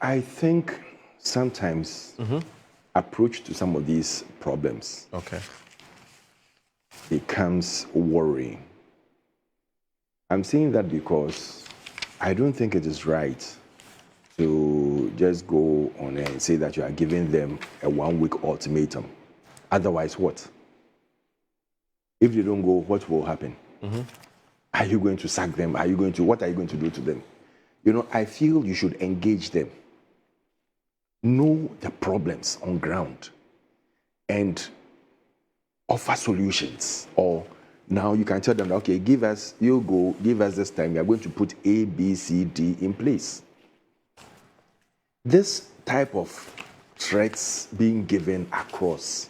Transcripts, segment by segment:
I think sometimes approach to some of these problems becomes worrying. I'm saying that because I don't think it is right to just go on and say that you are giving them a 1-week ultimatum. Otherwise, what? If they don't go, what will happen? Are you going to sack them? What are you going to do to them? I feel you should engage them. Know the problems on ground and offer solutions. Or now you can tell them, okay, give us this time, we are going to put A, B, C, D in place. This type of threats being given across,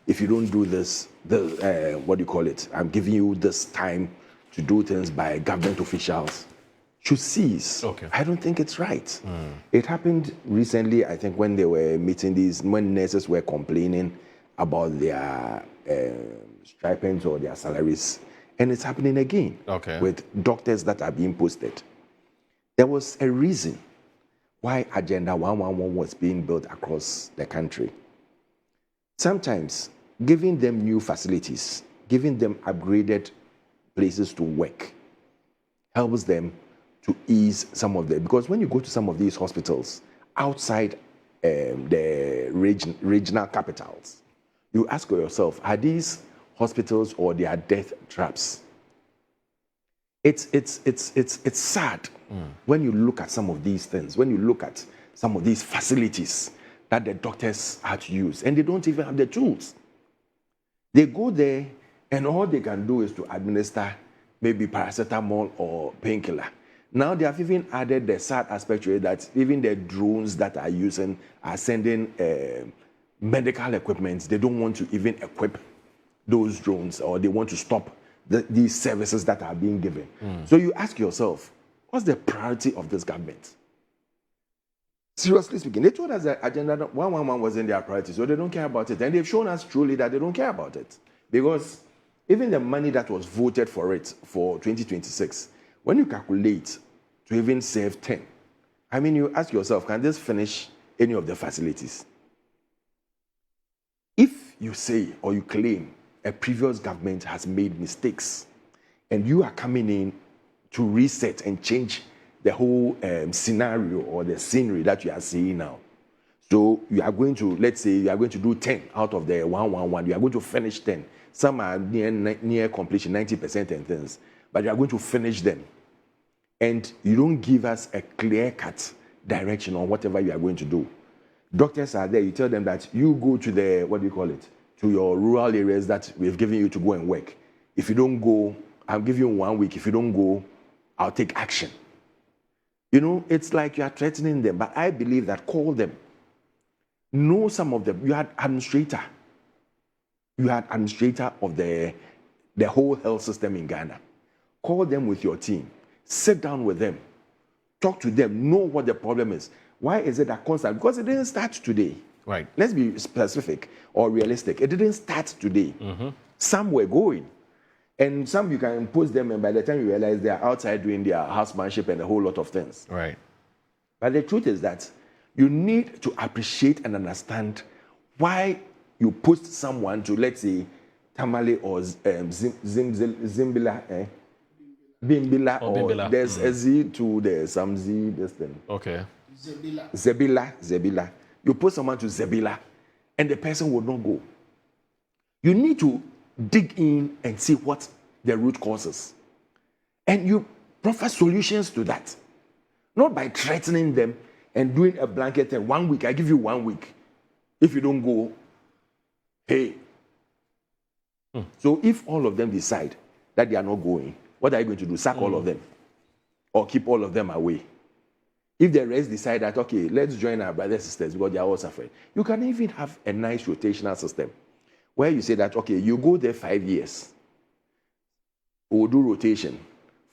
if you don't do this, I'm giving you this time to do things by government officials, should cease. I don't think it's right. It happened recently, I think, when they were meeting when nurses were complaining about their stipends or their salaries. And it's happening again with doctors that are being posted. There was a reason why Agenda 111 was being built across the country. Sometimes giving them new facilities, giving them upgraded places to work, helps them to ease some of them. Because when you go to some of these hospitals outside the regional capitals, you ask yourself, are these hospitals or they are death traps? It's sad when you look at some of these things, when you look at some of these facilities that the doctors have to use, and they don't even have the tools. They go there, and all they can do is to administer maybe paracetamol or painkiller. Now they have even added the sad aspect to it that even the drones that are sending medical equipment. They don't want to even equip those drones, or they want to stop these services that are being given. So you ask yourself, what's the priority of this government? Seriously speaking, they told us that Agenda 111 wasn't their priority, so they don't care about it. And they've shown us truly that they don't care about it. Because even the money that was voted for it for 2026, when you calculate to even save 10, I mean, you ask yourself, can this finish any of the facilities? If you say or you claim a previous government has made mistakes and you are coming in to reset and change the whole scenario or the scenery that you are seeing now. So you are going to, let's say, you are going to do 10 out of the 111. You are going to finish 10. Some are near completion, 90% and things. But you are going to finish them. And you don't give us a clear-cut direction on whatever you are going to do. Doctors are there. You tell them that you go to to your rural areas that we've given you to go and work. If you don't go, I'll give you 1 week. If you don't go, I'll take action. It's like you are threatening them, but I believe that call them. Know some of them. You had administrator. You had administrator of the whole health system in Ghana. Call them with your team. Sit down with them. Talk to them. Know what the problem is. Why is it that constant? Because it didn't start today. Right. Let's be specific or realistic. It didn't start today. Some were going. And some you can impose them, and by the time you realize they are outside doing their housemanship and a whole lot of things. Right. But the truth is that you need to appreciate and understand why you post someone to, let's say, Tamale or Zimbila, Bimbila, or Bimbila. there's a Z to the some Z, this thing. Okay. Zebila. You post someone to Zebila, and the person will not go. You need to dig in and see what the root causes. And you offer solutions to that. Not by threatening them and doing a blanket thing. 1 week, I give you 1 week. If you don't go, hey. So if all of them decide that they are not going, what are you going to do? Sack all of them? Or keep all of them away? If the rest decide that, okay, let's join our brothers and sisters because they are all suffering. You can even have a nice rotational system where you say that, okay, you go there 5 years. We'll do rotation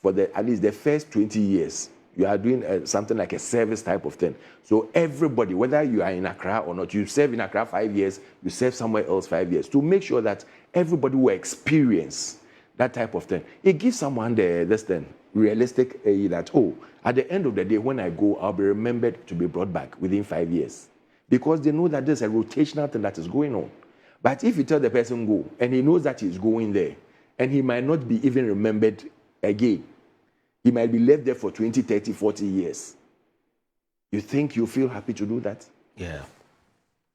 for at least the first 20 years. You are doing something like a service type of thing. So everybody, whether you are in Accra or not, you serve in Accra 5 years, you serve somewhere else 5 years, to make sure that everybody will experience that type of thing. It gives someone this thing, realistic that, oh, at the end of the day, when I go, I'll be remembered to be brought back within 5 years. Because they know that there's a rotational thing that is going on. But if you tell the person go, and he knows that he's going there, and he might not be even remembered again, he might be left there for 20, 30, 40 years. You think you feel happy to do that? Yeah.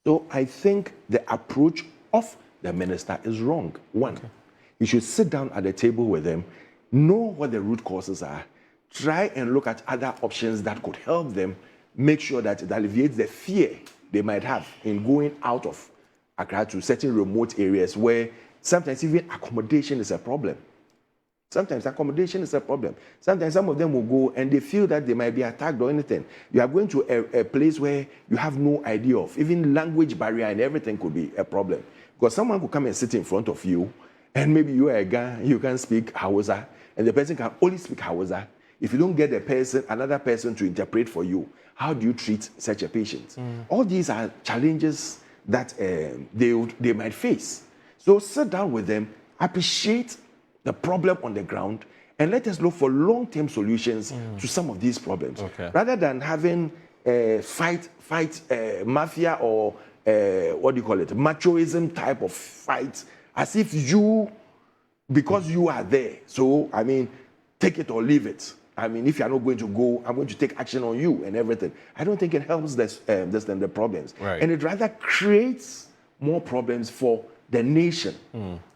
So I think the approach of the minister is wrong. One, he should sit down at the table with them, know what the root causes are, try and look at other options that could help them, make sure that it alleviates the fear they might have in going out of Accra to certain remote areas where sometimes even accommodation is a problem. Sometimes accommodation is a problem. Sometimes some of them will go and they feel that they might be attacked or anything. You are going to a place where you have no idea of. Even language barrier and everything could be a problem. Because someone could come and sit in front of you and maybe you are a guy, you can speak Hausa, and the person can only speak Hausa. If you don't get another person to interpret for you, how do you treat such a patient? All these are challenges that they might face. So sit down with them, appreciate the problem on the ground, and let us look for long-term solutions to some of these problems. Rather than having fight mafia or machoism type of fight, as if because you are there. So, I mean, take it or leave it. I mean, if you are not going to go, I'm going to take action on you and everything. I don't think it helps the problems. Right. And it rather creates more problems for the nation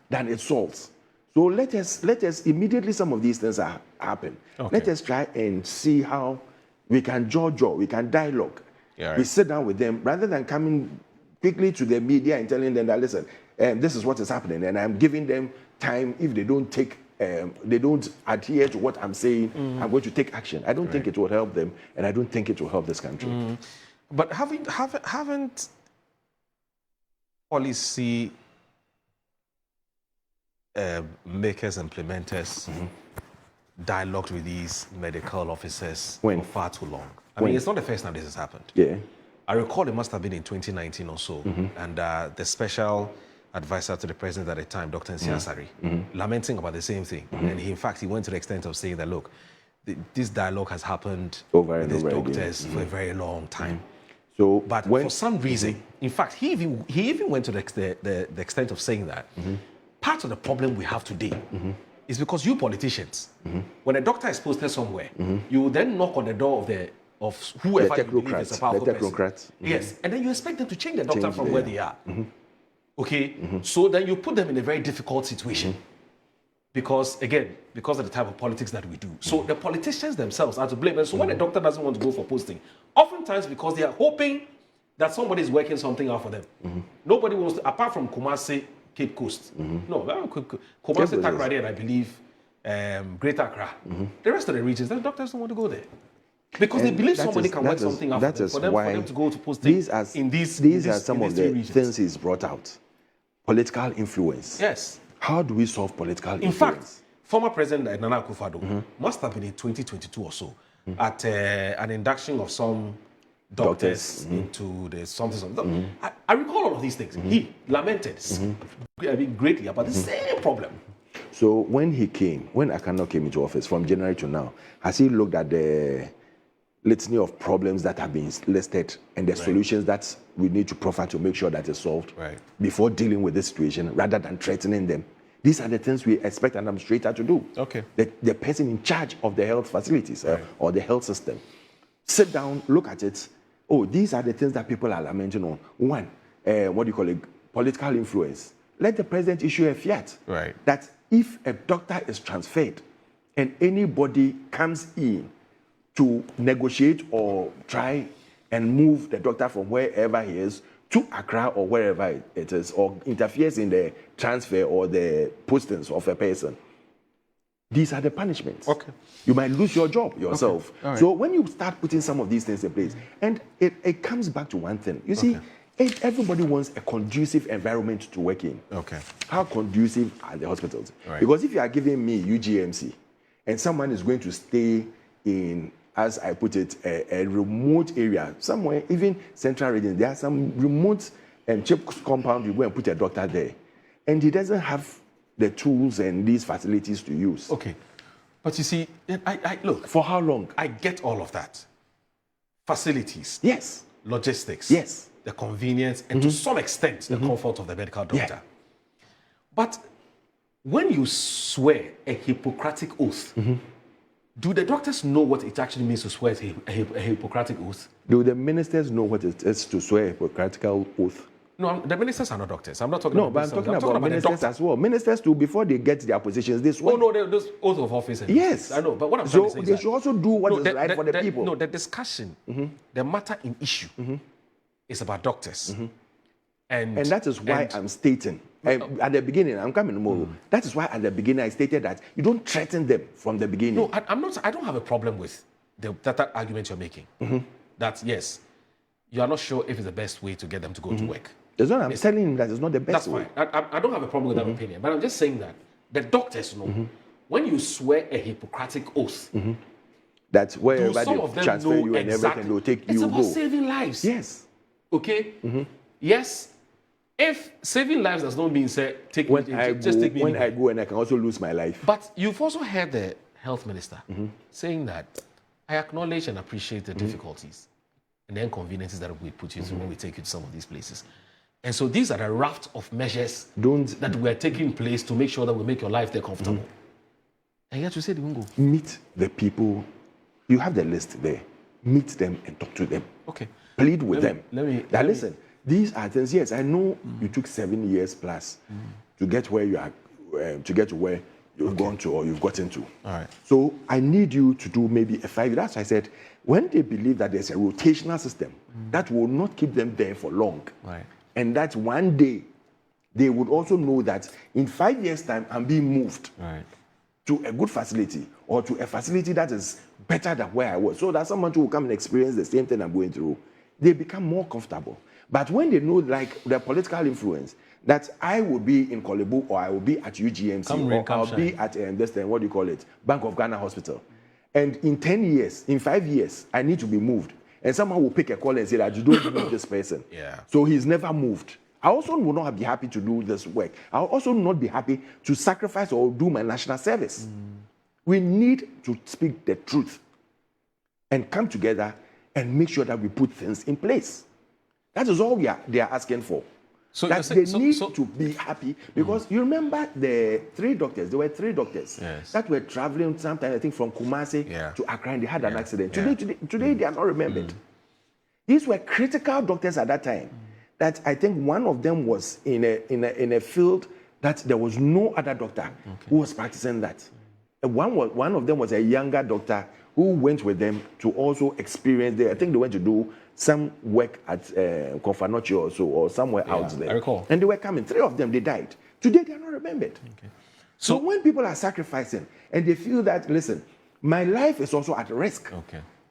than it solves. So let us immediately, some of these things happen. Let us try and see how we can we can dialogue. Yeah, right. We sit down with them rather than coming quickly to the media and telling them that, listen, this is what is happening, and I'm giving them time. If they don't adhere to what I'm saying, I'm going to take action. I don't think it will help them, and I don't think it will help this country. But haven't policy makers, implementers, dialogued with these medical officers for far too long? I mean, it's not the first time this has happened. Yeah. I recall it must have been in 2019 or so, and the special advisor to the president at the time, Dr. Nsiasari, lamenting about the same thing. And in fact, he went to the extent of saying that, look, this dialogue has happened with these doctors for a very long time. So, but for some reason, in fact, he even went to the extent of saying that part of the problem we have today is because you politicians, when a doctor is posted somewhere, you then knock on the door of whoever you believe is a powerful person. Yes, and then you expect them to change the doctor from where they are. Okay, so then you put them in a very difficult situation because of the type of politics that we do. So the politicians themselves are to blame. And so when a doctor doesn't want to go for posting, oftentimes because they are hoping that somebody is working something out for them. Nobody wants to, apart from Kumasi, Cape Coast. No, Kumasi, Takoradi, and I believe Greater Accra. The rest of the regions, the doctors don't want to go there. Because they believe somebody can work something out for them to go to posting these are some of the things he's brought out. Political influence. Yes. How do we solve political influence? In fact, former President Nana Akufo-Addo must have been in 2022 or so at an induction of some doctors into the something. I recall all of these things. He lamented greatly about the same problem. So when Akandoh came into office from January to now, has he looked at the litany of problems that have been listed and the solutions that we need to proffer to make sure that it's solved before dealing with this situation rather than threatening them? These are the things we expect an administrator to do. The person in charge of the health facilities or the health system. Sit down, look at it. Oh, these are the things that people are lamenting on. One, political influence. Let the president issue a fiat that if a doctor is transferred and anybody comes in to negotiate or try and move the doctor from wherever he is to Accra or wherever it is, or interferes in the transfer or the postings of a person, these are the punishments. You might lose your job yourself. So when you start putting some of these things in place, and it comes back to one thing. You see, everybody wants a conducive environment to work in. How conducive are the hospitals? Because if you are giving me UGMC and someone is going to stay in, as I put it, a remote area, somewhere, even central region, there are some remote cheap compound, you go and put a doctor there. And he doesn't have the tools and these facilities to use. But you see, look. For how long? I get all of that. Facilities. Yes. Logistics. Yes. The convenience, and to some extent, the comfort of the medical doctor. Yeah. But when you swear a Hippocratic oath, do the doctors know what it actually means to swear a Hippocratic oath? Do the ministers know what it is to swear a Hippocratic oath? No, the ministers are not doctors. I'm not talking No, about but I'm talking about the ministers doctor. as well. Ministers too, before they get their positions, they swear. Oh no, there's oath of office. And Yes. I know, but what I'm trying to say So is they that, should also do what is right for the people. No, the discussion, the matter in issue is about doctors. And that is why I'm stating, at the beginning, I'm coming tomorrow. That is why at the beginning I stated that you don't threaten them from the beginning. No, I'm not. I don't have a problem with that argument you're making. That yes, you are not sure if it's the best way to get them to go to work. That's what I'm telling him, that it's not the best That's way. fine. I don't have a problem with that opinion, but I'm just saying that the doctors know when you swear a Hippocratic oath. That Do wherever some they of them transfer know you and exactly? everything, they'll take It's you about go. saving lives. Yes. Okay. Yes. If saving lives does not mean say take When me, I just go, take me. when anywhere. I go and I can also lose my life. But you've also heard the health minister saying that I acknowledge and appreciate the difficulties and the inconveniences that we put you through when we take you to some of these places. And so these are the raft of measures that were taking place to make sure that we make your life there comfortable. And yet you say they won't go. Meet the people. You have the list there. Meet them and talk to them. Okay. Plead with them. Listen. These are things. Yes, I know you took 7 years plus to get where you are, to get to where you've gone to or you've gotten to. All right. So I need you to do maybe a 5 years. That's why I said when they believe that there's a rotational system that will not keep them there for long, Right. and that one day they would also know that in 5 years' time I'm being moved Right. to a good facility or to a facility that is better than where I was, so that someone who will come and experience the same thing I'm going through, they become more comfortable. But when they know, like the political influence, that I will be in Kolebu or I will be at UGMC or I'll be at what do you call it, Bank of Ghana Hospital, and in 10 years, in 5 years, I need to be moved, and someone will pick a call and say that you don't know this person. Yeah. So he's never moved. I also will not be happy to do this work. I'll also not be happy to sacrifice or do my national service. We need to speak the truth and come together and make sure that we put things in place. That is all they are asking for. So that they need to be happy, because you remember the 3 doctors. There were 3 doctors that were traveling sometime, I think, from Kumasi to Accra, and they had an accident. Today they are not remembered. These were critical doctors at that time. That I think one of them was in a field that there was no other doctor who was practicing that. One of them was a younger doctor who went with them to also experience there. I think they went to do some work at Confanochi or so, or somewhere out there. I recall. And they were coming. 3 of them, they died. Today, they are not remembered. Okay. So when people are sacrificing and they feel that, listen, my life is also at risk,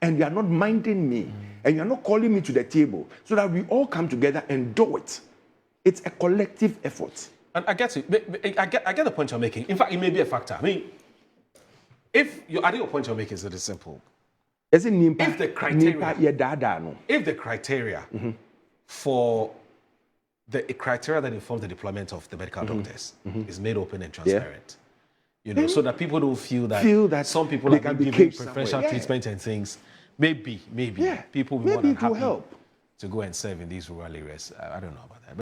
and you are not minding me, and you are not calling me to the table so that we all come together and do it. It's a collective effort. And I get it. I get the point you're making. In fact, it may be a factor. I mean, I think your point you're making is really simple. If the criteria for the criteria that informs the deployment of the medical doctors is made open and transparent, so that people don't feel that some people are giving preferential treatment and things, maybe people will be more than happy to go and serve in these rural areas. I don't know about that.